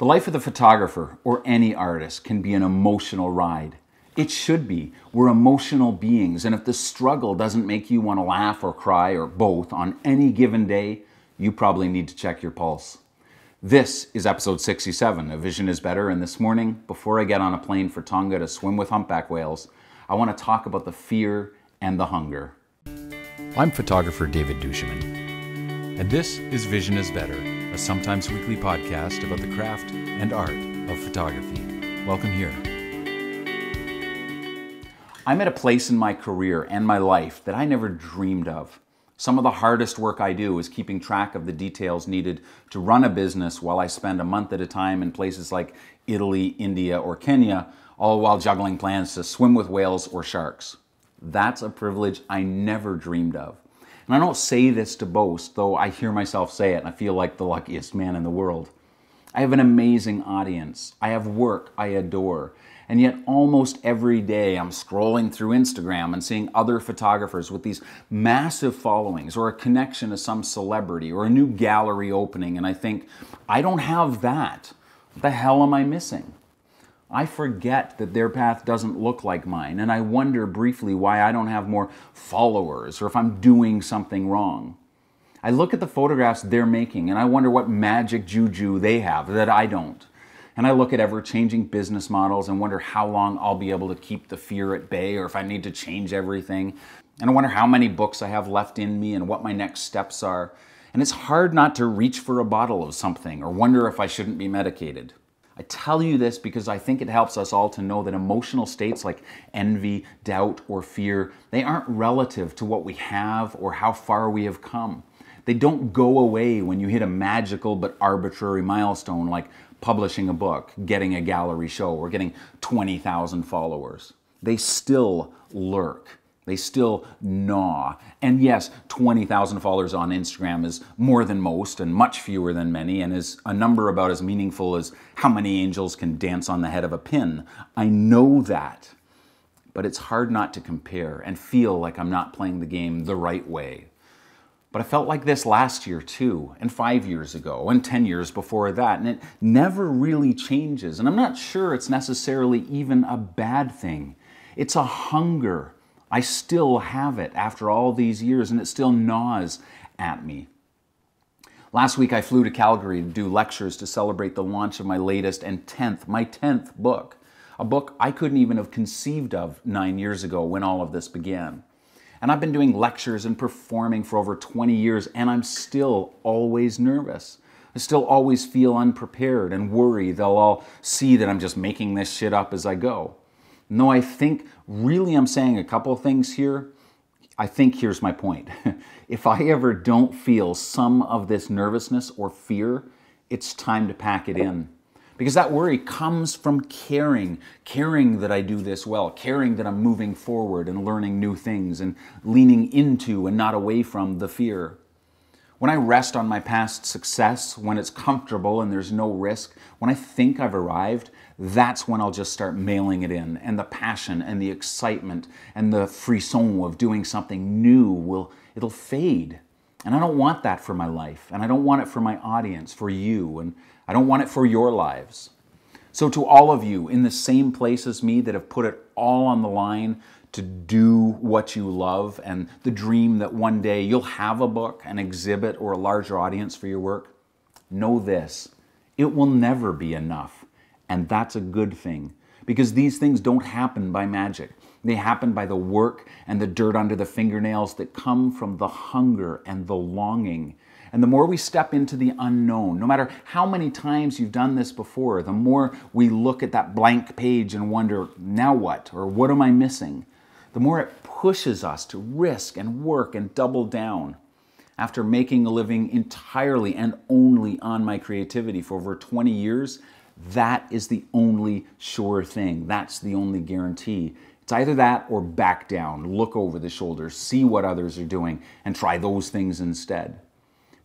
The life of the photographer or any artist can be an emotional ride. It should be. We're emotional beings, and if the struggle doesn't make you want to laugh or cry or both on any given day, you probably need to check your pulse. This is episode 67 of Vision is Better, and this morning, before I get on a plane for Tonga to swim with humpback whales, I want to talk about the fear and the hunger. I'm photographer David duChemin, and this is Vision is Better, a sometimes weekly podcast about the craft and art of photography. Welcome here. I'm at a place in my career and my life that I never dreamed of. Some of the hardest work I do is keeping track of the details needed to run a business while I spend a month at a time in places like Italy, India, or Kenya, all while juggling plans to swim with whales or sharks. That's a privilege I never dreamed of. And I don't say this to boast, though I hear myself say it and I feel like the luckiest man in the world. I have an amazing audience. I have work I adore. And yet almost every day I'm scrolling through Instagram and seeing other photographers with these massive followings or a connection to some celebrity or a new gallery opening, and I think, I don't have that. What the hell am I missing? I forget that their path doesn't look like mine, and I wonder briefly why I don't have more followers or if I'm doing something wrong. I look at the photographs they're making and I wonder what magic juju they have that I don't. And I look at ever-changing business models and wonder how long I'll be able to keep the fear at bay or if I need to change everything. And I wonder how many books I have left in me and what my next steps are. And it's hard not to reach for a bottle of something or wonder if I shouldn't be medicated. I tell you this because I think it helps us all to know that emotional states like envy, doubt, or fear, they aren't relative to what we have or how far we have come. They don't go away when you hit a magical but arbitrary milestone like publishing a book, getting a gallery show, or getting 20,000 followers. They still lurk. They still gnaw. And yes, 20,000 followers on Instagram is more than most and much fewer than many, and is a number about as meaningful as how many angels can dance on the head of a pin. I know that. But it's hard not to compare and feel like I'm not playing the game the right way. But I felt like this last year too, and 5 years ago, and 10 years before that, and it never really changes. And I'm not sure it's necessarily even a bad thing. It's a hunger. I still have it after all these years, and it still gnaws at me. Last week I flew to Calgary to do lectures to celebrate the launch of my latest and 10th book. A book I couldn't even have conceived of 9 years ago when all of this began. And I've been doing lectures and performing for over 20 years, and I'm still always nervous. I still always feel unprepared and worry they'll all see that I'm just making this shit up as I go. No, I think really I'm saying a couple of things here. I think here's my point. If I ever don't feel some of this nervousness or fear, it's time to pack it in. Because that worry comes from caring that I do this well, caring that I'm moving forward and learning new things and leaning into and not away from the fear. When I rest on my past success, when it's comfortable and there's no risk, when I think I've arrived, that's when I'll just start mailing it in. And the passion and the excitement and the frisson of doing something new it'll fade. And I don't want that for my life. And I don't want it for my audience, for you. And I don't want it for your lives. So to all of you in the same place as me that have put it all on the line to do what you love and the dream that one day you'll have a book, an exhibit, or a larger audience for your work, know this: it will never be enough. And that's a good thing, because these things don't happen by magic. They happen by the work and the dirt under the fingernails that come from the hunger and the longing. And the more we step into the unknown, no matter how many times you've done this before, the more we look at that blank page and wonder, now what? Or what am I missing? The more it pushes us to risk and work and double down. After making a living entirely and only on my creativity for over 20 years, that is the only sure thing. That's the only guarantee. It's either that or back down, look over the shoulder, see what others are doing, and try those things instead.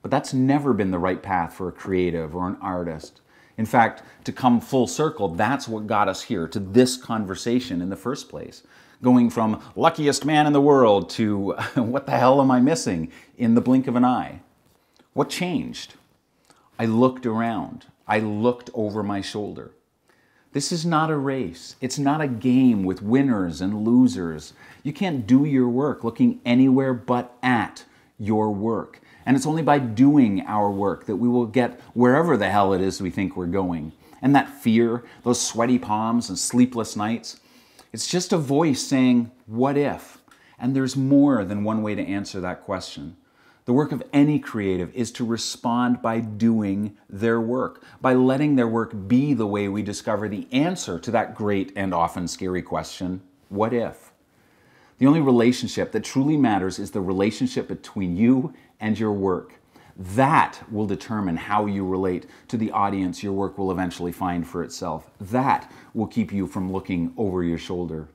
But that's never been the right path for a creative or an artist. In fact, to come full circle, that's what got us here, to this conversation in the first place. Going from luckiest man in the world to what the hell am I missing in the blink of an eye? What changed? I looked around. I looked over my shoulder. This is not a race. It's not a game with winners and losers. You can't do your work looking anywhere but at your work. And it's only by doing our work that we will get wherever the hell it is we think we're going. And that fear, those sweaty palms and sleepless nights, it's just a voice saying, what if? And there's more than one way to answer that question. The work of any creative is to respond by doing their work, by letting their work be the way we discover the answer to that great and often scary question, what if? The only relationship that truly matters is the relationship between you and your work. That will determine how you relate to the audience your work will eventually find for itself. That will keep you from looking over your shoulder.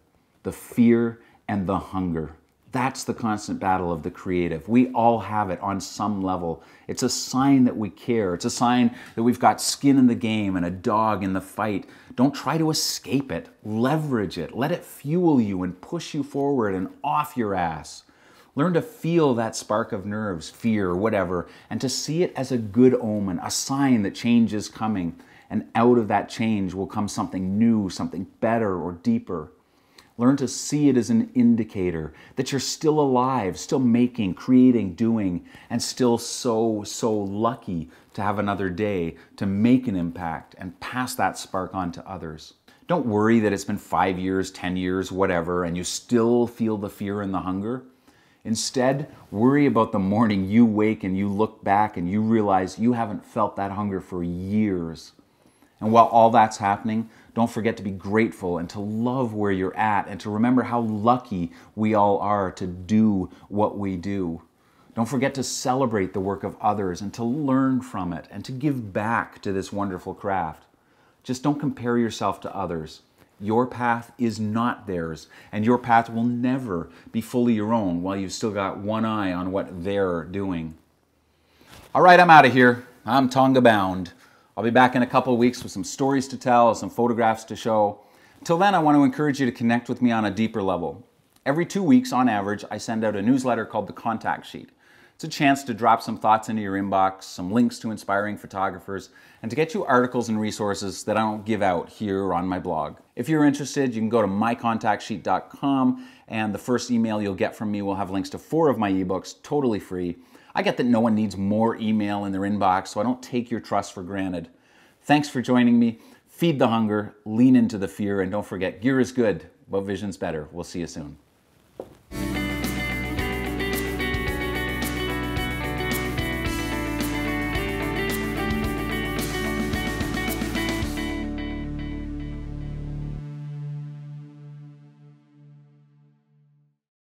The fear and the hunger. That's the constant battle of the creative. We all have it on some level. It's a sign that we care. It's a sign that we've got skin in the game and a dog in the fight. Don't try to escape it. Leverage it. Let it fuel you and push you forward and off your ass. Learn to feel that spark of nerves, fear, whatever, and to see it as a good omen, a sign that change is coming. And out of that change will come something new, something better or deeper. Learn to see it as an indicator that you're still alive, still making, creating, doing, and still so lucky to have another day to make an impact and pass that spark on to others. Don't worry that it's been 5 years, 10 years, whatever, and you still feel the fear and the hunger. Instead, worry about the morning you wake and you look back and you realize you haven't felt that hunger for years. And while all that's happening, don't forget to be grateful and to love where you're at and to remember how lucky we all are to do what we do. Don't forget to celebrate the work of others and to learn from it and to give back to this wonderful craft. Just don't compare yourself to others. Your path is not theirs, and your path will never be fully your own while you've still got one eye on what they're doing. All right, I'm out of here. I'm Tonga bound. I'll be back in a couple of weeks with some stories to tell, some photographs to show. Until then, I want to encourage you to connect with me on a deeper level. Every 2 weeks, on average, I send out a newsletter called The Contact Sheet. It's a chance to drop some thoughts into your inbox, some links to inspiring photographers, and to get you articles and resources that I don't give out here on my blog. If you're interested, you can go to mycontactsheet.com, and the first email you'll get from me will have links to 4 of my ebooks, totally free. I get that no one needs more email in their inbox, so I don't take your trust for granted. Thanks for joining me. Feed the hunger, lean into the fear, and don't forget, gear is good, but vision's better. We'll see you soon.